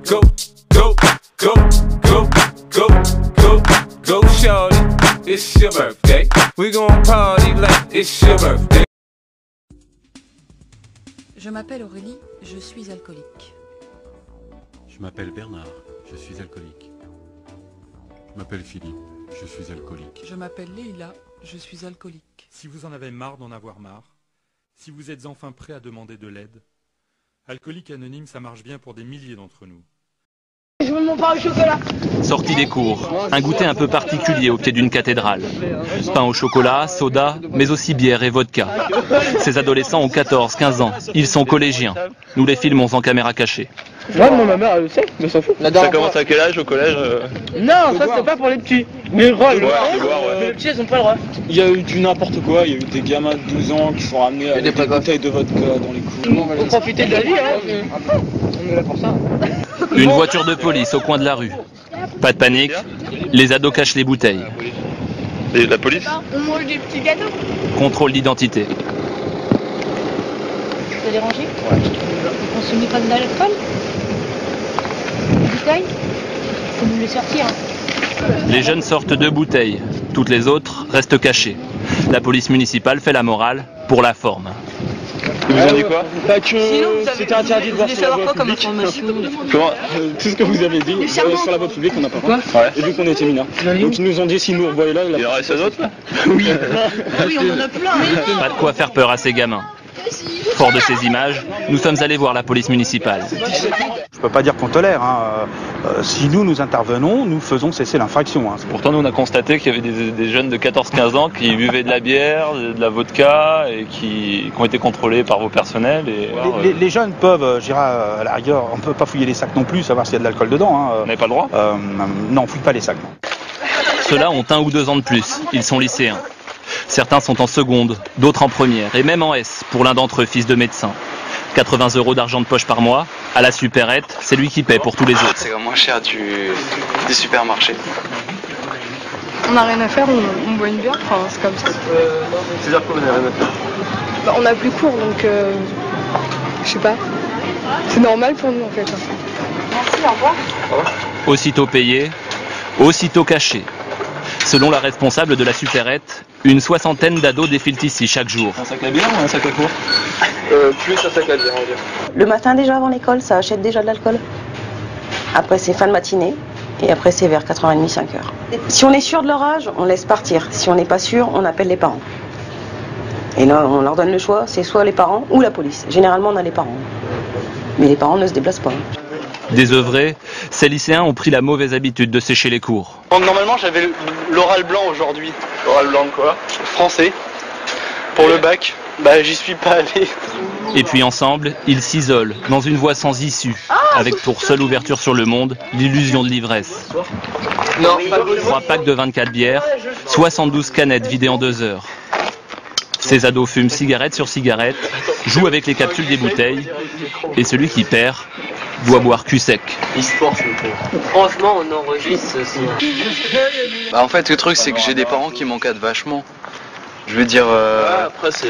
go, go, go, go, go, go, go, shorty. It's your birthday. We gon' party like it's your birthday. Je m'appelle Aurélie, je suis alcoolique. Je m'appelle Bernard, je suis alcoolique. Je m'appelle Philippe, je suis alcoolique. Je m'appelle Leïla, je suis alcoolique. Si vous en avez marre d'en avoir marre, si vous êtes enfin prêt à demander de l'aide, Alcoolique Anonyme, ça marche bien pour des milliers d'entre nous. Je veux mon pain au chocolat. Sortie des cours, un goûter un peu particulier au pied d'une cathédrale. Pain au chocolat, soda, mais aussi bière et vodka. Ces adolescents ont 14, 15 ans. Ils sont collégiens. Nous les filmons en caméra cachée. Ouais, moi, ma mère, elle le sait, mais s'en fout. Ça commence à quel âge au collège Non, ça c'est pas pour les petits. Mais le droit, ouais. les petits, ils ont pas le droit. Il y a eu du n'importe quoi, il y a eu des gamins de 12 ans qui sont ramenés avec des bouteilles de vodka dans les coups. Faut profiter de la vie, hein. On est là pour ça. Une voiture de police au coin de la rue. Pas de panique, les ados cachent les bouteilles. Et la police? On mange des petits gâteaux. Contrôle d'identité. Ça déranger? Ouais. Vous consommez pas de l'alcool? Bouteille? Faut nous les sortir. Les jeunes sortent 2 bouteilles. Toutes les autres restent cachées. La police municipale fait la morale pour la forme. Vous en dites quoi? Pas que c'était interdit de voir sur la voie publique. Comment tout ce que vous avez dit sur la voie publique, on n'a pas quoi. Ouais. Et vu qu'on était mineurs. Donc ils nous ont dit si nous on voyait là. Il y en reste d'autres là? Oui. Oui, on en a plein. Pas de quoi faire peur à ces gamins. Fort de ces images, nous sommes allés voir la police municipale. Je peux pas dire qu'on tolère. Si nous intervenons, nous faisons cesser l'infraction. Pourtant, nous on a constaté qu'il y avait des jeunes de 14-15 ans qui buvaient de la bière, de la vodka et qui ont été contrôlés par vos personnels. Et, les jeunes peuvent, je dirais, à la rigueur, on peut pas fouiller les sacs non plus, savoir s'il y a de l'alcool dedans. Vous n'avez pas le droit? Non, on fouille pas les sacs. Non. Ceux-là ont 1 ou 2 ans de plus. Ils sont lycéens. Certains sont en seconde, d'autres en première, et même en S, pour l'un d'entre eux, fils de médecin. 80 € d'argent de poche par mois, à la supérette, c'est lui qui paie pour tous les autres. C'est moins cher du supermarché. On n'a rien à faire, on boit une bière, enfin c'est comme ça. C'est-à-dire quoi, vous n'avez rien à faire? Bah, on n'a plus cours, donc je sais pas. C'est normal pour nous en fait. Merci, au revoir. Aussitôt payé, aussitôt caché. Selon la responsable de la supérette, une 60aine d'ados défilent ici chaque jour. Un sac à bière ou un sac à cours? Plus un sac à bière, on va dire. Le matin déjà avant l'école, ça achète déjà de l'alcool. Après c'est fin de matinée et après c'est vers 4h30, 5h. Si on est sûr de leur âge, on laisse partir. Si on n'est pas sûr, on appelle les parents. Et là on leur donne le choix, c'est soit les parents ou la police. Généralement on a les parents. Mais les parents ne se déplacent pas. Désœuvrés, ces lycéens ont pris la mauvaise habitude de sécher les cours. Normalement j'avais l'oral blanc aujourd'hui. L'oral blanc de quoi? Français. Pour le bac. Bah j'y suis pas allé. Et puis ensemble, ils s'isolent dans une voie sans issue, avec pour seule ouverture sur le monde l'illusion de l'ivresse. Non, 3 packs de 24 bières, 72 canettes vidées en 2 heures. Ces ados fument cigarette sur cigarette, jouent avec les capsules des bouteilles, et celui qui perd doit boire cul sec. Franchement, on enregistre ceci. Bah en fait le truc c'est que j'ai des parents qui m'encadrent vachement. Je veux dire,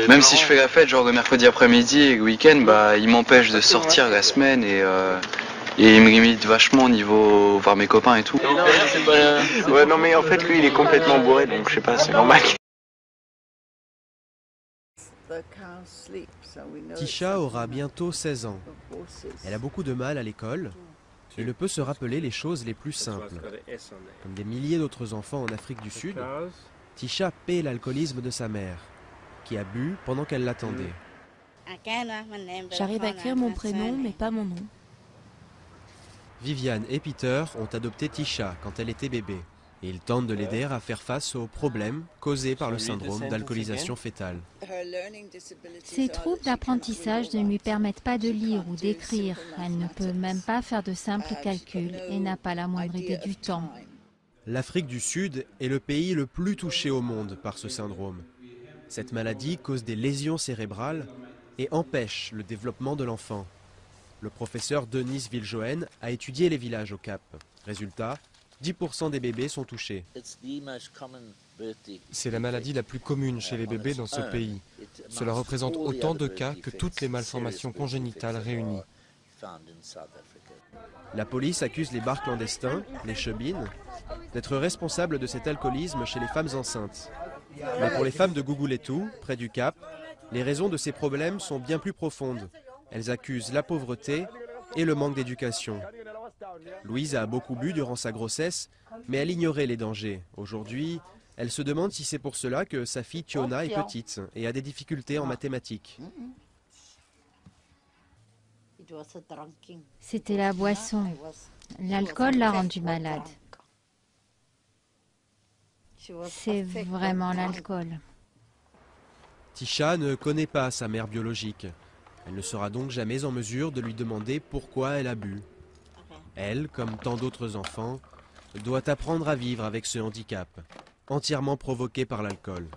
même si je fais la fête genre le mercredi après-midi et le week-end, bah ils m'empêchent de sortir la semaine et ils me limitent vachement au niveau voir mes copains et tout. Ouais non mais en fait lui il est complètement bourré donc je sais pas, c'est normal. Tisha aura bientôt 16 ans. Elle a beaucoup de mal à l'école et ne peut se rappeler les choses les plus simples. Comme des milliers d'autres enfants en Afrique du Sud, Tisha paie l'alcoolisme de sa mère, qui a bu pendant qu'elle l'attendait. J'arrive à écrire mon prénom, mais pas mon nom. Viviane et Peter ont adopté Tisha quand elle était bébé. Et ils tentent de l'aider à faire face aux problèmes causés par le syndrome d'alcoolisation fœtale. Ses troubles d'apprentissage ne lui permettent pas de lire ou d'écrire. Elle ne peut même pas faire de simples calculs et n'a pas la moindre idée du temps. L'Afrique du Sud est le pays le plus touché au monde par ce syndrome. Cette maladie cause des lésions cérébrales et empêche le développement de l'enfant. Le professeur Denis Viljoen a étudié les villages au Cap. Résultat, 10% des bébés sont touchés. C'est la maladie la plus commune chez les bébés dans ce pays. Cela représente autant de cas que toutes les malformations congénitales réunies. La police accuse les bars clandestins, les shebeen, d'être responsables de cet alcoolisme chez les femmes enceintes. Mais pour les femmes de Guguletu, près du Cap, les raisons de ces problèmes sont bien plus profondes. Elles accusent la pauvreté et le manque d'éducation. Louise a beaucoup bu durant sa grossesse, mais elle ignorait les dangers. Aujourd'hui, elle se demande si c'est pour cela que sa fille Tiona est petite et a des difficultés en mathématiques. C'était la boisson. L'alcool l'a rendue malade. C'est vraiment l'alcool. Tisha ne connaît pas sa mère biologique. Elle ne sera donc jamais en mesure de lui demander pourquoi elle a bu. Elle, comme tant d'autres enfants, doit apprendre à vivre avec ce handicap, entièrement provoqué par l'alcool.